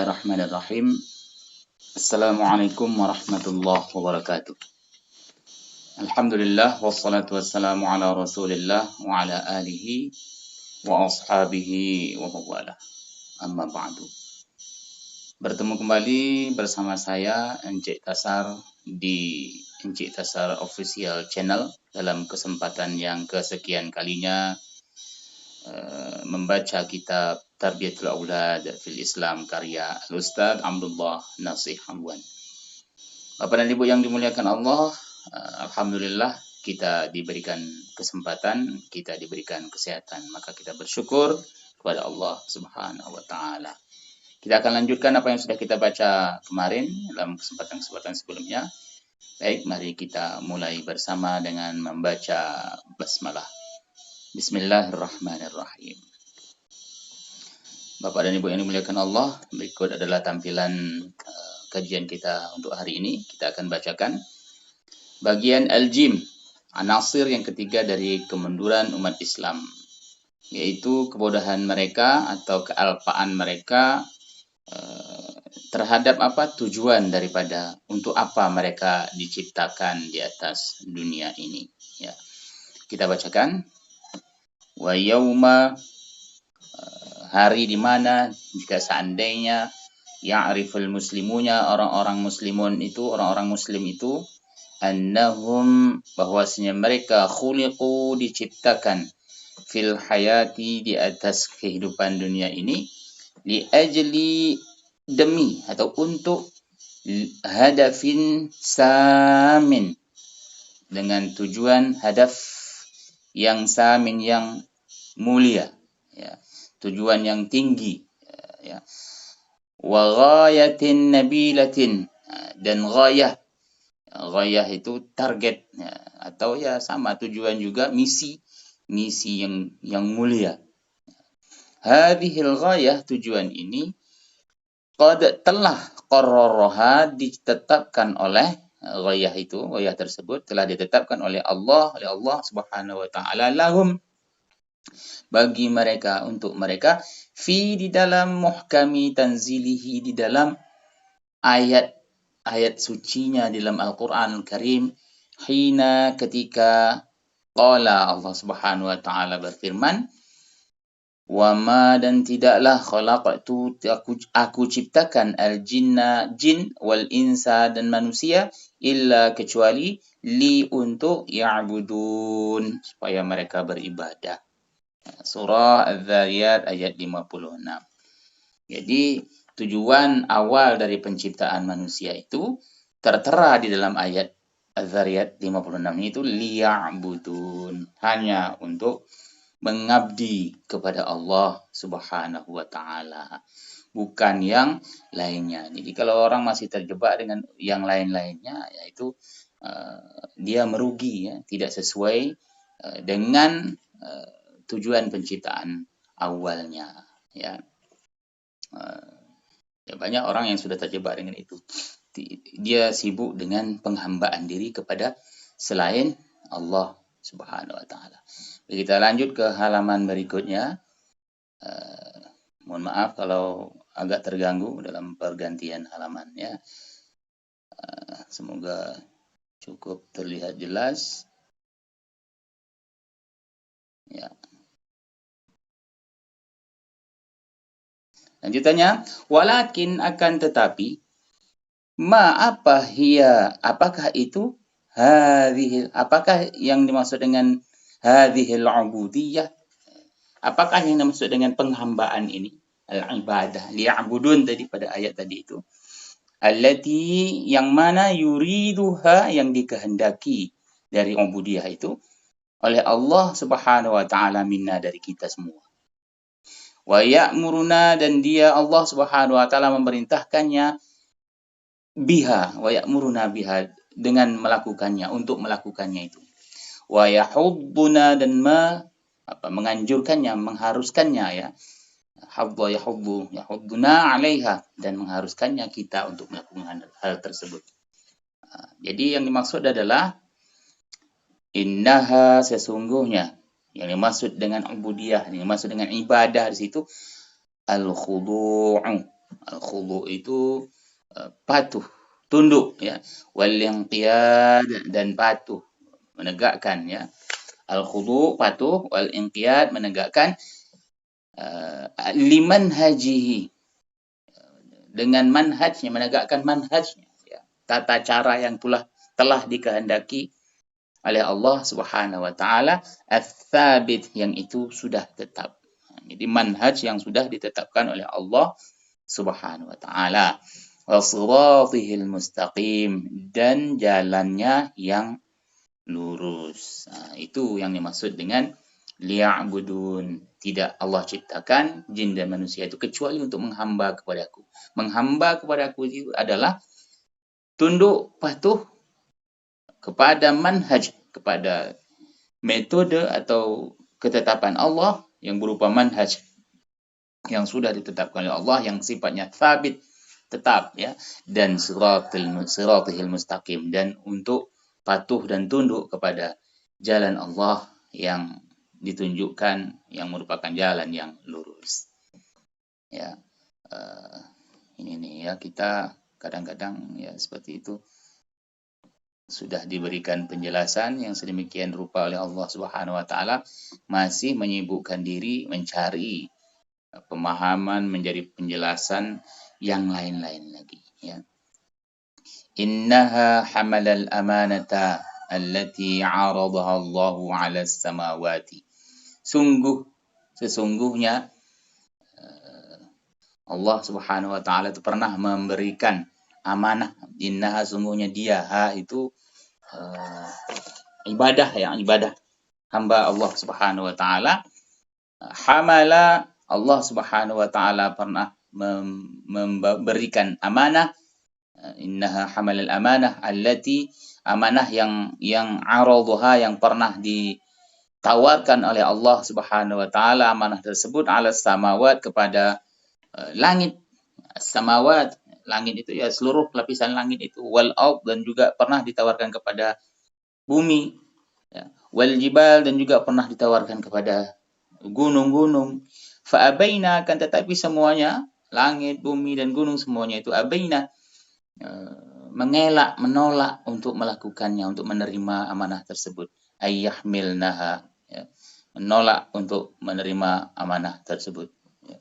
Bismillahirrahmanirrahim. Assalamualaikum warahmatullahi wabarakatuh. Alhamdulillah wassalatu wassalamu ala Rasulillah wa ala alihi wa ashabihi wa mawala. Amma ba'du. Bertemu kembali bersama saya Encik Tasar di Encik Tasar Official Channel dalam kesempatan yang kesekian kalinya membaca kitab Tarbiyatul Aulad fil Islam karya Al-Ustaz Abdullah Nasih Hamwan. Bapak dan Ibu yang dimuliakan Allah, alhamdulillah kita diberikan kesempatan, kita diberikan kesehatan, maka kita bersyukur kepada Allah Subhanahu wa taala. Kita akan lanjutkan apa yang sudah kita baca kemarin dalam kesempatan-kesempatan sebelumnya. Baik, mari kita mulai bersama dengan membaca basmalah. Bismillahirrahmanirrahim. Bapak dan Ibu yang dimuliakan Allah, berikut adalah tampilan kajian kita untuk hari ini. Kita akan bacakan bagian Al-Jim, anasir yang ketiga dari kemunduran umat Islam, yaitu kebodohan mereka atau kealpaan mereka terhadap apa tujuan daripada untuk apa mereka diciptakan di atas dunia ini. Ya. Kita bacakan. Wa yauma, hari di mana jika seandainya ya'riful muslimunya, orang-orang muslimun itu, orang-orang muslim itu, annahum, bahwasanya mereka khuliqu, diciptakan, fil hayati, di atas kehidupan dunia ini, li ajli, demi atau untuk, hadafin samin, dengan tujuan hadaf yang samin, yang mulia, ya, tujuan yang tinggi, ya. Wa ghayatin nabilatin, dan ghayah itu target, ya, atau ya sama tujuan juga, misi yang mulia. Hadhil ghayah, tujuan ini, qad telah qarraraha, ditetapkan oleh ghayah itu, ghayah tersebut telah ditetapkan oleh Allah Subhanahu wa taala, lahum, bagi mereka, untuk mereka, di dalam muhkami tanzilihi, di dalam ayat sucinya di dalam Al-Qur'an Al-Karim, hina, ketika, qala, Allah Subhanahu wa taala berfirman, wa ma, dan tidaklah, khalaqtu, aku ciptakan, al-jinna, jin, wal insa, dan manusia, illa, kecuali, li, untuk, ya'budun, supaya mereka beribadah. Surah Az-Zariyat ayat 56. Jadi tujuan awal dari penciptaan manusia itu tertera di dalam ayat Az-Zariyat 56 itu, liya'budun, hanya untuk mengabdi kepada Allah Subhanahu wa taala, bukan yang lainnya. Jadi kalau orang masih terjebak dengan yang lain-lainnya, yaitu dia merugi, ya, tidak sesuai dengan tujuan penciptaan awalnya, ya. Ya, banyak orang yang sudah terjebak dengan itu. Dia sibuk dengan penghambaan diri kepada selain Allah Subhanahu wa taala. Kita lanjut ke halaman berikutnya. Mohon maaf kalau agak terganggu dalam pergantian halaman, ya. Semoga cukup terlihat jelas. Ya. Lanjutannya, walakin, akan tetapi, ma, apa, hiya, apakah itu, hadhil, apakah yang dimaksud dengan hadhil ubudiyah, apakah yang dimaksud dengan penghambaan ini, al-ibadah, liya'budun tadi pada ayat tadi itu, allati, yang mana, yuriduha, yang dikehendaki dari ubudiyah itu oleh Allah Subhanahu wa taala, minna, dari kita semua. Wa ya'muruna, dan dia Allah Subhanahu wa taala memerintahkannya, biha, wa ya'muruna biha, dengan melakukannya, untuk melakukannya itu. Wa yahudduna, dan menganjurkannya, mengharuskannya, ya. Hadda yahuddu, yahudduna 'alaiha, dan mengharuskannya kita untuk melakukan hal tersebut. Jadi yang dimaksud adalah innaha, sesungguhnya, yang dimaksud dengan ubudiyah, yang dimaksud dengan ibadah di situ, al-khudu', Al-khudu' itu patuh, tunduk ya. Wal inqiyad dan patuh, menegakkan ya. Al-khudu' patuh, wal inqiyad menegakkan liman hajihi, dengan manhajnya, menegakkan manhajnya ya. Tata cara yang telah dikehendaki oleh Allah Subhanahu wa taala, ats-tsabit, yang itu sudah tetap. Jadi manhaj yang sudah ditetapkan oleh Allah Subhanahu wa taala. Wa siratihil mustaqim, dan jalannya yang lurus. Nah, itu yang dimaksud dengan liya'budun. Tidak Allah ciptakan jin dan manusia itu kecuali untuk menghamba kepadaku. Menghamba kepadaku itu adalah tunduk patuh kepada manhaj, kepada metode atau ketetapan Allah yang berupa manhaj yang sudah ditetapkan oleh Allah, yang sifatnya sabit, tetap ya, dan siratihil mustaqim, dan untuk patuh dan tunduk kepada jalan Allah yang ditunjukkan, yang merupakan jalan yang lurus ya. uh, ini nih ya, kita kadang-kadang ya seperti itu, sudah diberikan penjelasan yang sedemikian rupa oleh Allah Subhanahu wa taala, masih menyibukkan diri mencari pemahaman, menjadi penjelasan yang lain-lain lagi ya. Innaha hamalal amanata allati 'aradaha Allahu 'ala samawati. Sesungguhnya Allah Subhanahu wa taala itu pernah memberikan amanah. Innaha, sungguhnya dia, ha itu ibadah ya, ibadah hamba Allah Subhanahu wa taala. Hamala, Allah Subhanahu wa taala pernah memberikan amanah. Innaha hamalal amanah allati, amanah yang aradha, yang pernah ditawarkan oleh Allah Subhanahu wa taala, amanah tersebut ala samawat, kepada langit. Samawat, langit itu ya seluruh lapisan langit itu, wal ard, dan juga pernah ditawarkan kepada bumi ya. Wal jibal, dan juga pernah ditawarkan kepada gunung-gunung. Fa abaina, kan tetapi semuanya, langit, bumi dan gunung, semuanya itu abaina, mengelak, menolak untuk melakukannya, untuk menerima amanah tersebut. Ayyahmilnaha ya. Menolak untuk menerima amanah tersebut ya.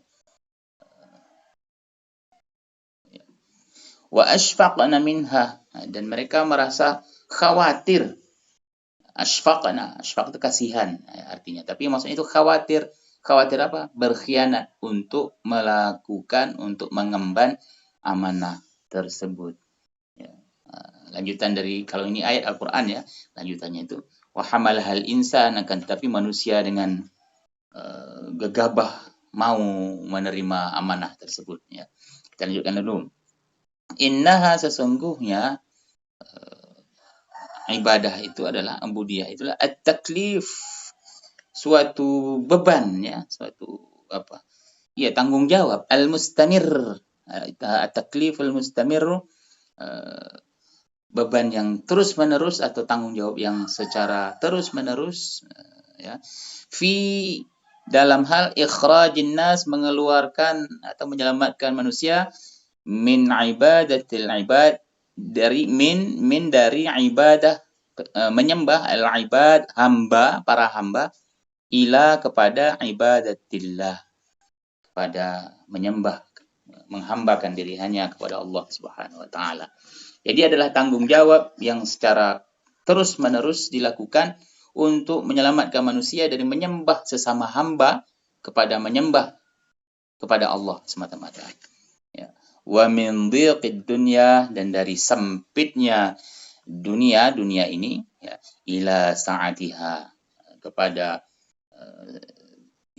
Wa ashfaqna minha, dan mereka merasa khawatir. Ashfaqna, ashfaq itu kasihan artinya, tapi maksudnya itu khawatir. Khawatir apa? Berkhianat untuk melakukan, untuk mengemban amanah tersebut ya. Lanjutan dari, kalau ini ayat Al-Quran ya, lanjutannya itu wa hamalahal insan, akan tetapi manusia dengan gegabah mau menerima amanah tersebut ya. Kita lanjutkan dulu. Innaha, sesungguhnya ibadah itu adalah, ubudiyah itulah at-taklif, suatu beban ya, suatu apa? Ya, tanggung jawab, al-mustamir. At-taklif al-mustamir, beban yang terus-menerus atau tanggung jawab yang secara terus-menerus ya. Fi, dalam hal ikhrajin nas, mengeluarkan atau menyelamatkan manusia, min ibadatil ibad, dari dari ibadah, menyembah al-ibad, hamba, para hamba, ila, kepada ibadatillah, kepada menyembah, menghambakan diri hanya kepada Allah Subhanahu wa taala. Jadi adalah tanggung jawab yang secara terus-menerus dilakukan untuk menyelamatkan manusia dari menyembah sesama hamba kepada menyembah kepada Allah semata-mata. Ya. Wa min dhiqid dunya, dan dari sempitnya dunia ini ya, ila sa'atiha, kepada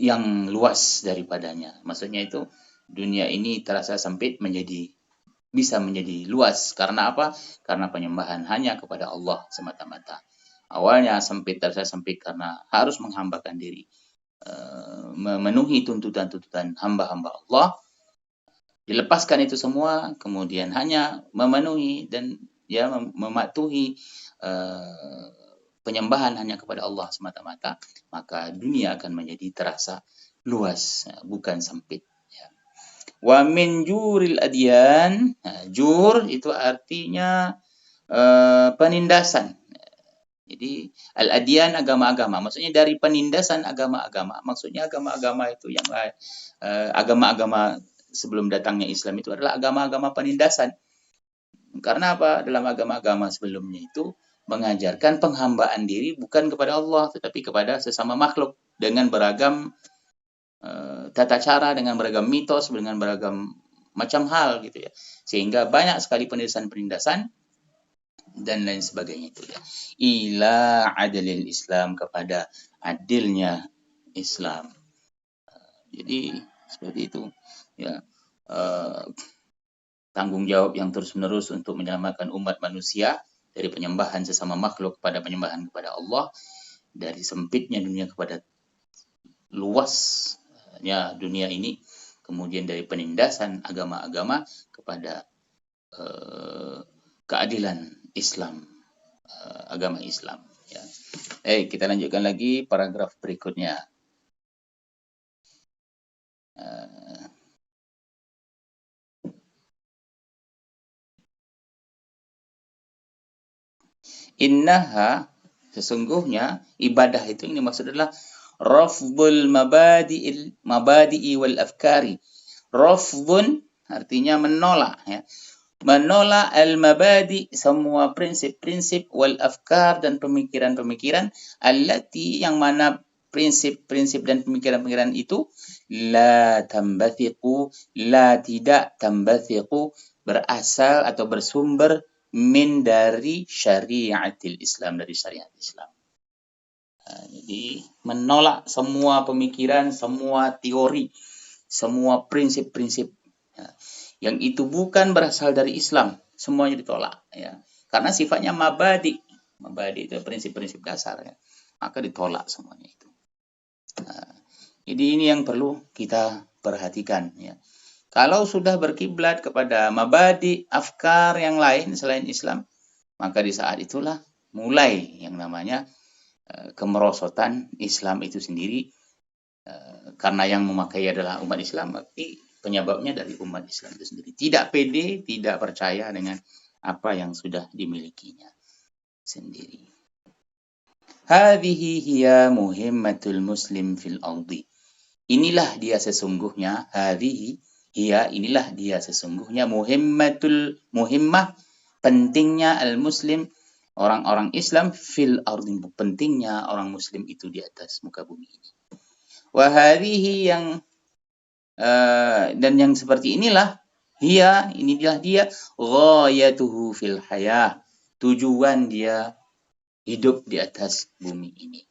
yang luas daripadanya. Maksudnya itu dunia ini terasa sempit bisa menjadi luas. Karena apa? Karena penyembahan hanya kepada Allah semata-mata. Awalnya terasa sempit karena harus menghambakan diri, memenuhi tuntutan-tuntutan hamba-hamba Allah. Dilepaskan itu semua, kemudian hanya memenuhi dan ya mematuhi penyembahan hanya kepada Allah semata-mata, maka dunia akan menjadi terasa luas, bukan sempit. Wa min juril adyan, jur itu artinya penindasan. Jadi al-adyan agama-agama, maksudnya dari penindasan agama-agama. Maksudnya agama-agama itu yang agama-agama sebelum datangnya Islam itu adalah agama-agama penindasan. Karena apa? Dalam agama-agama sebelumnya itu mengajarkan penghambaan diri bukan kepada Allah tetapi kepada sesama makhluk dengan beragam tata cara, dengan beragam mitos, dengan beragam macam hal gitu ya. Sehingga banyak sekali penindasan-penindasan dan lain sebagainya itu ya. Ila adlil Islam, kepada adilnya Islam. Jadi seperti itu ya. Tanggung jawab yang terus-menerus untuk menyelamatkan umat manusia dari penyembahan sesama makhluk kepada penyembahan kepada Allah, dari sempitnya dunia kepada luasnya dunia ini, kemudian dari penindasan agama-agama kepada keadilan Islam, agama Islam ya. Kita lanjutkan lagi paragraf berikutnya. Innaha, sesungguhnya ibadah itu ini maksud adalah rafdul mabadi'i wal afkari. Rafdun artinya menolak ya. Menolak al-mabadi, semua prinsip-prinsip, wal afkar, dan pemikiran-pemikiran, allati, yang mana prinsip-prinsip dan pemikiran-pemikiran itu la tambathiqu, la tidak tambathiqu, berasal atau bersumber min, dari syariatil Islam, dari syariat Islam. Jadi menolak semua pemikiran, semua teori, semua prinsip-prinsip yang itu bukan berasal dari Islam, semuanya ditolak ya. Karena sifatnya mabadi. Mabadi itu prinsip-prinsip dasar ya. Maka ditolak semuanya itu. Jadi ini yang perlu kita perhatikan ya. Kalau sudah berkiblat kepada mabadi, afkar yang lain selain Islam, maka di saat itulah mulai yang namanya kemerosotan Islam itu sendiri. Karena yang memakai adalah umat Islam, tapi penyebabnya dari umat Islam itu sendiri. Tidak pede, tidak percaya dengan apa yang sudah dimilikinya sendiri. Hadhihi hiya muhimmatul muslim fil ardi. Inilah dia sesungguhnya, hadhihi hiya, inilah dia sesungguhnya, muhimmah, pentingnya al-muslim, orang-orang Islam, fil ardi, pentingnya orang muslim itu di atas muka bumi ini. Wa hadhihi, yang dan yang seperti inilah, inilah dia, ghayatuhu fil hayah, tujuan dia hidup di atas bumi ini.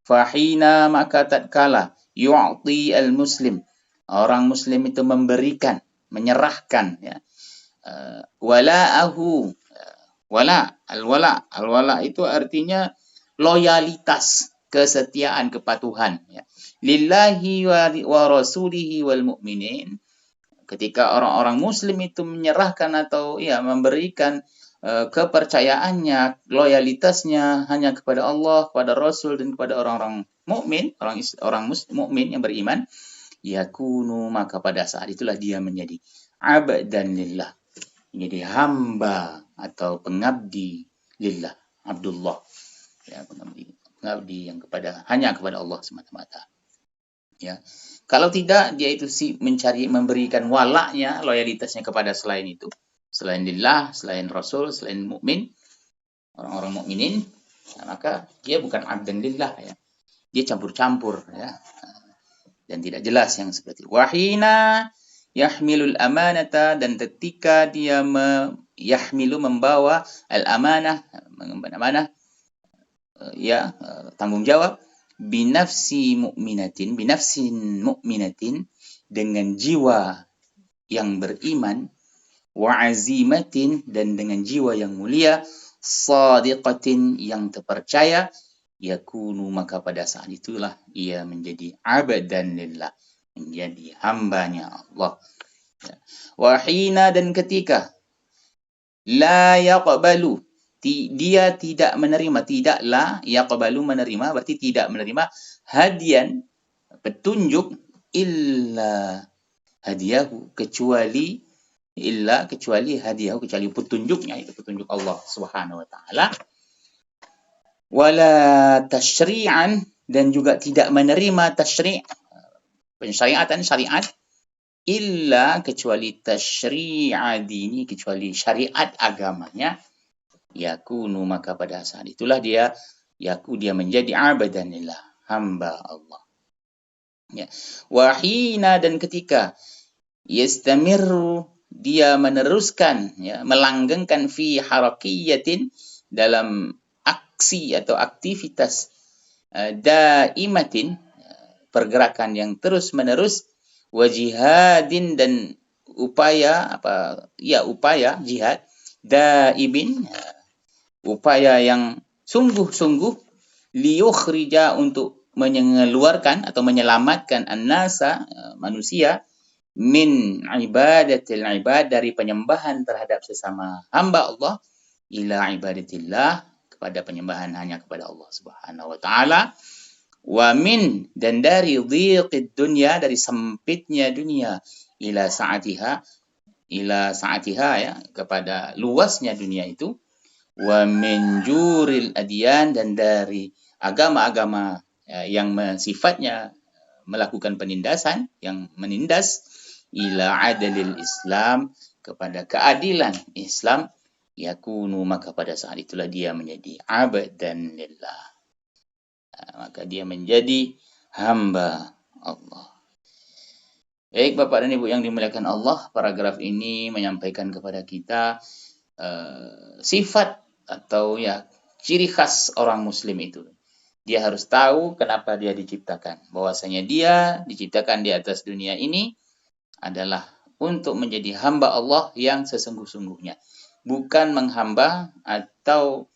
Fahina, maka tatkala, yu'ti al-muslim, orang muslim itu memberikan, menyerahkan ya, wala'ahu, al-wala itu artinya loyalitas, kesetiaan, kepatuhan ya. Lillahi wa rasulihi wal mu'minin. Ketika orang-orang muslim itu menyerahkan atau ya memberikan kepercayaannya, loyalitasnya hanya kepada Allah, kepada Rasul, dan kepada orang-orang mukmin, orang mukmin yang beriman, yakunu, maka pada saat itulah dia menjadi abdan lillah, menjadi hamba atau pengabdi lillah, Abdullah ya, pengabdi yang hanya kepada Allah semata-mata. Ya, kalau tidak dia itu memberikan walaknya, loyalitasnya kepada selain itu, selain lillah, selain Rasul, selain mukmin, orang-orang mukminin, maka dia bukan abdan lillah ya. Dia campur-campur ya. Dan tidak jelas yang seperti wahina yahmilul amanata, dan ketika dia membawa al-amanah, mengemban amanah ya, tanggung jawab, binafsin mu'minatin, dengan jiwa yang beriman, wa azimatin, dan dengan jiwa yang mulia, sadiqatin, yang terpercaya, yakunu, maka pada saat itulah ia menjadi abdan lillah, menjadi hambanya Allah. Wahina, dan ketika la yaqbalu, dia tidak menerima, tidaklah yaqbalu, menerima, berarti tidak menerima, hadian, petunjuk, illa hadiyahu, kecuali hadiyahu, kecuali petunjuknya, itu petunjuk Allah Subhanahu wa taala. Wala tasyri'an, dan juga tidak menerima tasyri', pensyariatan, syariat, illa, kecuali tasyri'a dini, kecuali syariat agamanya, yakunu, maka pada saat itulah dia menjadi abadanillah, hamba Allah. Ya. Wahina, dan ketika yastamiru, dia meneruskan, ya, melanggengkan fi harakiyatin, dalam aksi atau aktivitas daimatin, pergerakan yang terus menerus, wa jihadin, dan upaya jihad, daimin, upaya yang sungguh-sungguh, liyukhrija, untuk mengeluarkan atau menyelamatkan an-nasa, manusia, min ibadatil ibad, dari penyembahan terhadap sesama hamba Allah, ila ibadatillah, kepada penyembahan hanya kepada Allah Subhanahu wa taala. Wa min, dan dari dhiqid dunya, dari sempitnya dunia, ila sa'atiha, ya, kepada luasnya dunia itu. Wa min juril adyan, dan dari agama-agama yang sifatnya melakukan penindasan, yang menindas, ila adalil Islam, kepada keadilan Islam, yakunu, maka pada saat itulah dia menjadi abdan lillah, maka dia menjadi hamba Allah. Baik Bapak dan Ibu yang dimuliakan Allah, paragraf ini menyampaikan kepada kita sifat atau ciri khas orang muslim itu. Dia harus tahu kenapa dia diciptakan, bahwasanya dia diciptakan di atas dunia ini adalah untuk menjadi hamba Allah yang sesungguh-sungguhnya, bukan menghamba atau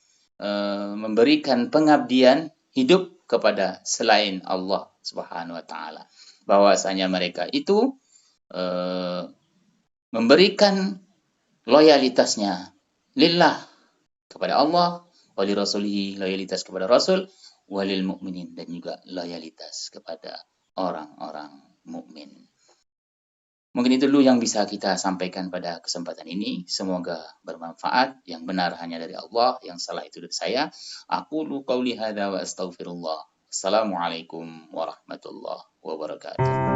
memberikan pengabdian hidup kepada selain Allah Subhanahu wa taala. Bahwasanya mereka itu memberikan loyalitasnya lillah, kepada Allah, wali rasulihi, loyalitas kepada Rasul, walil mukminin, dan juga loyalitas kepada orang-orang mukmin. Mungkin itu dulu yang bisa kita sampaikan pada kesempatan ini. Semoga bermanfaat. Yang benar hanya dari Allah, yang salah itu dari saya. Aqulu qauli hadza wa astaghfirullah. Assalamualaikum warahmatullahi wabarakatuh.